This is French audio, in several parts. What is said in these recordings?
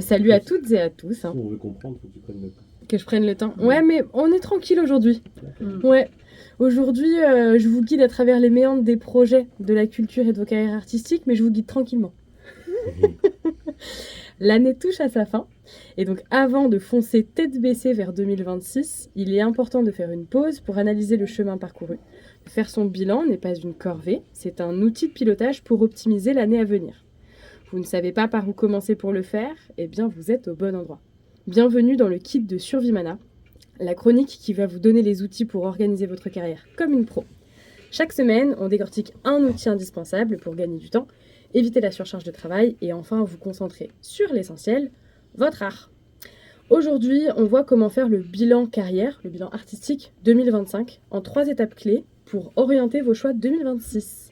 Salut à toutes et à tous. Si on veut comprendre, faut que tu prennes le temps. Que je prenne le temps. Ouais, mais on est tranquille aujourd'hui. D'accord. Ouais. Aujourd'hui, je vous guide à travers les méandres des projets, de la culture et de vos carrières artistiques, mais je vous guide tranquillement. L'année touche à sa fin, et donc avant de foncer tête baissée vers 2026, il est important de faire une pause pour analyser le chemin parcouru. Faire son bilan n'est pas une corvée, c'est un outil de pilotage pour optimiser l'année à venir. Vous ne savez pas par où commencer pour le faire? Eh bien, vous êtes au bon endroit. Bienvenue dans le kit de Survimana, la chronique qui va vous donner les outils pour organiser votre carrière comme une pro. Chaque semaine, on décortique un outil indispensable pour gagner du temps, éviter la surcharge de travail et enfin vous concentrer sur l'essentiel, votre art. Aujourd'hui, on voit comment faire le bilan carrière, le bilan artistique 2025 en 3 étapes clés pour orienter vos choix 2026.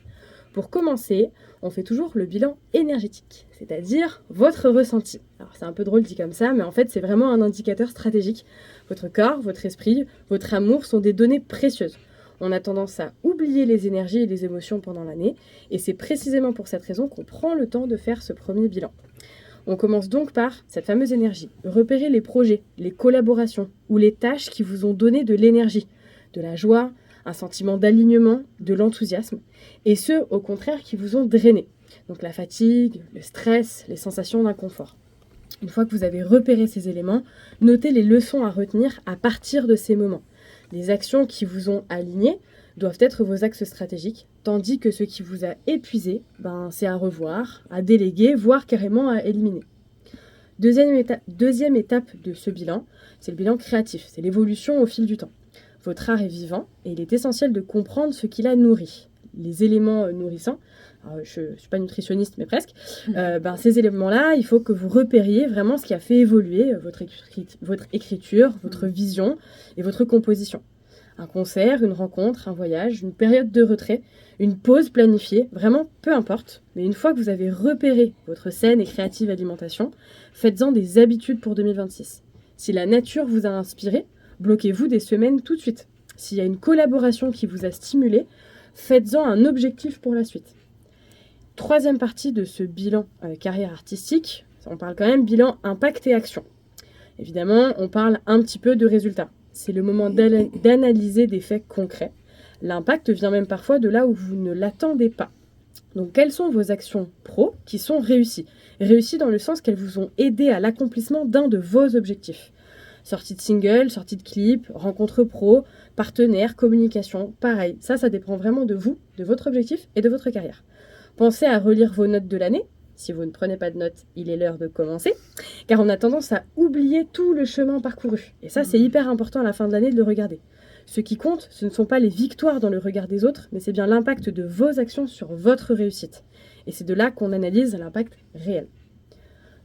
Pour commencer, on fait toujours le bilan énergétique, c'est-à-dire votre ressenti. Alors c'est un peu drôle dit comme ça, mais en fait c'est vraiment un indicateur stratégique. Votre corps, votre esprit, votre amour sont des données précieuses. On a tendance à oublier les énergies et les émotions pendant l'année, et c'est précisément pour cette raison qu'on prend le temps de faire ce premier bilan. On commence donc par cette fameuse énergie. Repérez les projets, les collaborations ou les tâches qui vous ont donné de l'énergie, de la joie, un sentiment d'alignement, de l'enthousiasme, et ceux au contraire qui vous ont drainé. Donc la fatigue, le stress, les sensations d'inconfort. Une fois que vous avez repéré ces éléments, notez les leçons à retenir à partir de ces moments. Les actions qui vous ont aligné doivent être vos axes stratégiques, tandis que ce qui vous a épuisé, c'est à revoir, à déléguer, voire carrément à éliminer. Deuxième étape de ce bilan, c'est le bilan créatif, c'est l'évolution au fil du temps. Votre art est vivant et il est essentiel de comprendre ce qu'il a nourri. Les éléments nourrissants, alors je ne suis pas nutritionniste mais presque, ces éléments-là, il faut que vous repériez vraiment ce qui a fait évoluer votre écriture, votre vision et votre composition. Un concert, une rencontre, un voyage, une période de retrait, une pause planifiée, vraiment peu importe. Mais une fois que vous avez repéré votre saine et créative alimentation, faites-en des habitudes pour 2026. Si la nature vous a inspiré, bloquez-vous des semaines tout de suite. S'il y a une collaboration qui vous a stimulé, faites-en un objectif pour la suite. Troisième partie de ce bilan carrière artistique, on parle quand même bilan impact et action. Évidemment, on parle un petit peu de résultats. C'est le moment d'analyser des faits concrets. L'impact vient même parfois de là où vous ne l'attendez pas. Donc, quelles sont vos actions pro qui sont réussies? Réussies dans le sens qu'elles vous ont aidé à l'accomplissement d'un de vos objectifs. Sortie de single, sortie de clip, rencontre pro, partenaire, communication, pareil. Ça dépend vraiment de vous, de votre objectif et de votre carrière. Pensez à relire vos notes de l'année. Si vous ne prenez pas de notes, il est l'heure de commencer, car on a tendance à oublier tout le chemin parcouru. Et ça, c'est hyper important à la fin de l'année de le regarder. Ce qui compte, ce ne sont pas les victoires dans le regard des autres, mais c'est bien l'impact de vos actions sur votre réussite. Et c'est de là qu'on analyse l'impact réel.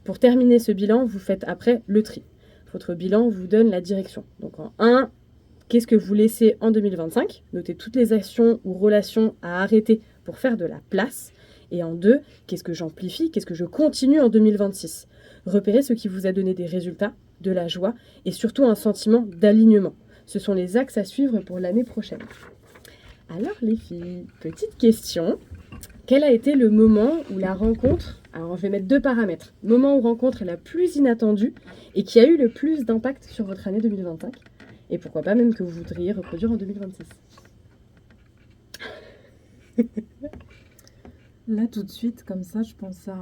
Pour terminer ce bilan, vous faites après le tri. Votre bilan vous donne la direction. Donc en 1, qu'est-ce que vous laissez en 2025? Notez toutes les actions ou relations à arrêter pour faire de la place. Et en 2, qu'est-ce que j'amplifie? Qu'est-ce que je continue en 2026? Repérez ce qui vous a donné des résultats, de la joie et surtout un sentiment d'alignement. Ce sont les axes à suivre pour l'année prochaine. Alors les filles, petite question. Quel a été le moment où la rencontre, alors je vais mettre 2 paramètres, moment où rencontre est la plus inattendue et qui a eu le plus d'impact sur votre année 2025 et pourquoi pas même que vous voudriez reproduire en 2026? Là, tout de suite, comme ça, je pense à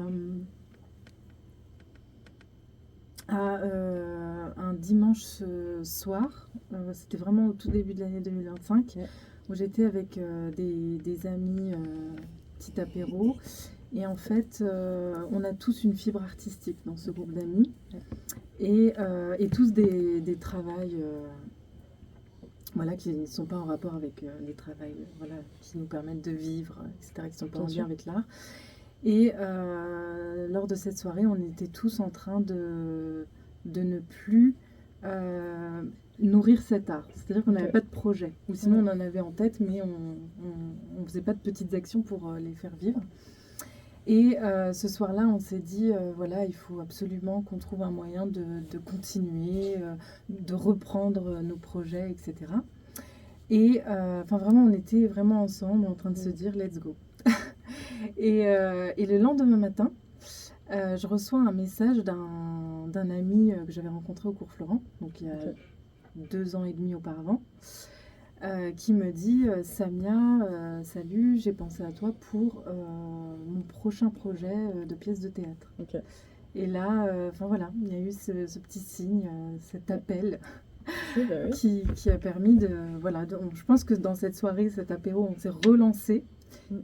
un dimanche soir. C'était vraiment au tout début de l'année 2025, où j'étais avec des amis, petit apéro. Et en fait, on a tous une fibre artistique dans ce groupe d'amis. Et tous des travails qui ne sont pas en rapport avec les travails qui nous permettent de vivre, etc., qui ne sont pas en lien avec l'art. Et lors de cette soirée, on était tous en train de ne plus nourrir cet art. C'est-à-dire qu'on n'avait pas de projet. Ou sinon, on en avait en tête, mais on ne faisait pas de petites actions pour les faire vivre. Et ce soir-là, on s'est dit, il faut absolument qu'on trouve un moyen de continuer, de reprendre nos projets, etc. Et vraiment, on était vraiment ensemble en train de se dire, let's go. Et le lendemain matin, je reçois un message d'un d'un ami que j'avais rencontré au cours Florent, donc il y a 2 ans et demi auparavant, qui me dit Samia, salut, j'ai pensé à toi pour mon prochain projet de pièce de théâtre. Ok. Et là, voilà, il y a eu ce petit signe, cet appel Oui, bah oui. qui a permis de, voilà, je pense que dans cette soirée, cet apéro, on s'est relancé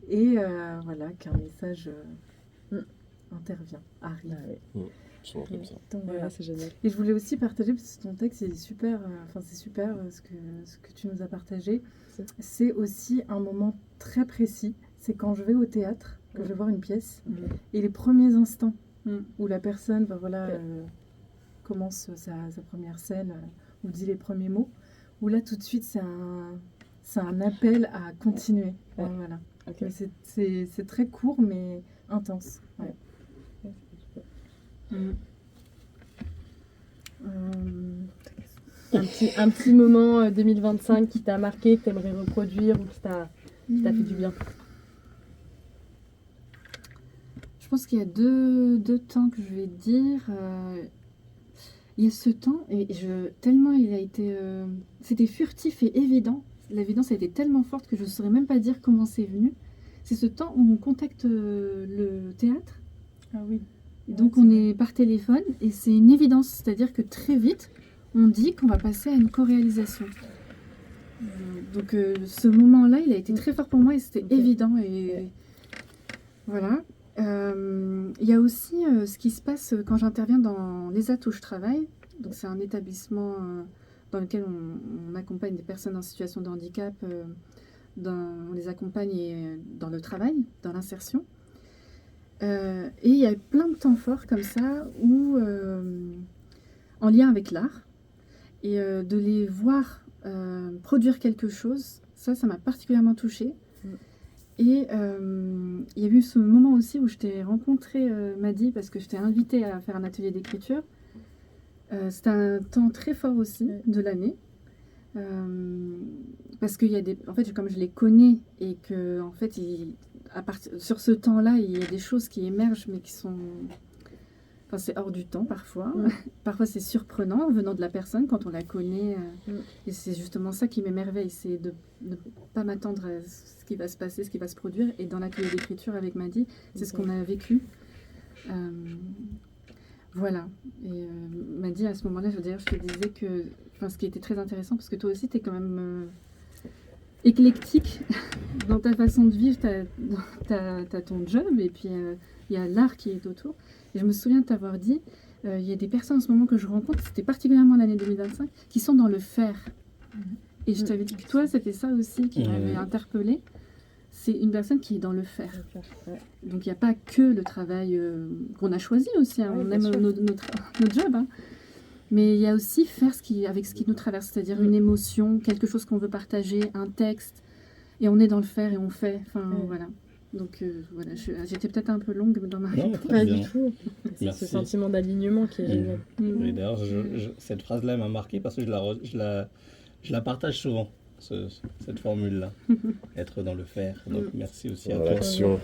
et voilà, qu'un message intervient, arrive. Ah oui. Souvent comme ça. Donc, Ouais, voilà. c'est génial. Et je voulais aussi partager, parce que ton texte c'est super, ce que tu nous as partagé. C'est aussi un moment très précis. C'est quand je vais au théâtre, que je vais voir une pièce, et les premiers instants où la personne commence sa première scène, ou dit les premiers mots, où là tout de suite c'est un appel à continuer. Ouais. Voilà. Ok. Mais c'est très court mais intense. Ouais. Un petit moment 2025 qui t'a marqué, que tu aimerais reproduire ou qui t'a fait du bien. Je pense qu'il y a deux temps que je vais dire. Il y a ce temps, et tellement il a été... c'était furtif et évident. L'évidence a été tellement forte que je ne saurais même pas dire comment c'est venu. C'est ce temps où on contacte le théâtre. Ah oui. Et donc on est par téléphone et c'est une évidence. C'est-à-dire que très vite, on dit qu'on va passer à une co-réalisation. Donc ce moment-là, il a été très fort pour moi et c'était évident. Et voilà. Il y a aussi ce qui se passe quand j'interviens dans l'ESAT où je travaille. Donc c'est un établissement dans lequel on accompagne des personnes en situation de handicap. On les accompagne dans le travail, dans l'insertion. Et il y a plein de temps forts comme ça où, en lien avec l'art, et de les voir produire quelque chose, ça m'a particulièrement touchée. Et il y a eu ce moment aussi où je t'ai rencontré, Madi, parce que je t'ai invitée à faire un atelier d'écriture. C'était un temps très fort aussi de l'année. Parce qu'il y a en fait, comme je les connais et que en fait, sur ce temps-là, il y a des choses qui émergent, mais qui sont... Enfin, c'est hors du temps parfois. Parfois, c'est surprenant venant de la personne quand on la connaît. Et c'est justement ça qui m'émerveille, c'est de ne pas m'attendre à ce qui va se passer, ce qui va se produire. Et dans l'atelier d'écriture avec Madi, c'est ce qu'on a vécu. Voilà. Et Madi, à ce moment-là, je te disais que... Enfin, ce qui était très intéressant, parce que toi aussi, tu es quand même éclectique dans ta façon de vivre. T'as ton job, et puis il y a l'art qui est autour. Et je me souviens de t'avoir dit, il y a des personnes en ce moment que je rencontre, c'était particulièrement l'année 2025, qui sont dans le faire. Et je t'avais dit que toi, c'était ça aussi qui m'avait interpellée. C'est une personne qui est dans le faire. Donc il n'y a pas que le travail qu'on a choisi aussi. Hein. On aime notre job. Hein. Mais il y a aussi faire avec ce qui nous traverse, c'est-à-dire une émotion, quelque chose qu'on veut partager, un texte. Et on est dans le faire et on fait. Enfin, voilà. Donc voilà, j'étais peut-être un peu longue dans ma réponse. Pas du tout. C'est ce sentiment d'alignement qui est génial. Et d'ailleurs, cette phrase-là m'a marqué parce que je la partage souvent, cette formule-là. Être dans le faire. Donc merci aussi à toi. L'action.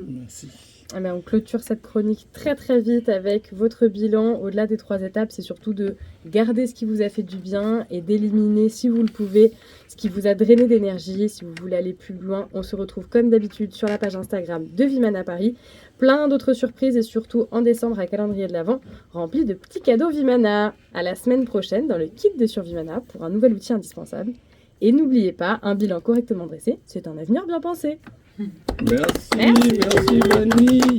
Merci. Ah ben on clôture cette chronique très très vite avec votre bilan. Au-delà des 3 étapes, c'est surtout de garder ce qui vous a fait du bien et d'éliminer, si vous le pouvez, ce qui vous a drainé d'énergie. Si vous voulez aller plus loin, on se retrouve comme d'habitude sur la page Instagram de Vimana Paris. Plein d'autres surprises et surtout en décembre un calendrier de l'Avent rempli de petits cadeaux Vimana. À la semaine prochaine dans le kit de sur Vimana pour un nouvel outil indispensable. Et n'oubliez pas, un bilan correctement dressé, c'est un avenir bien pensé. Merci, bonne nuit.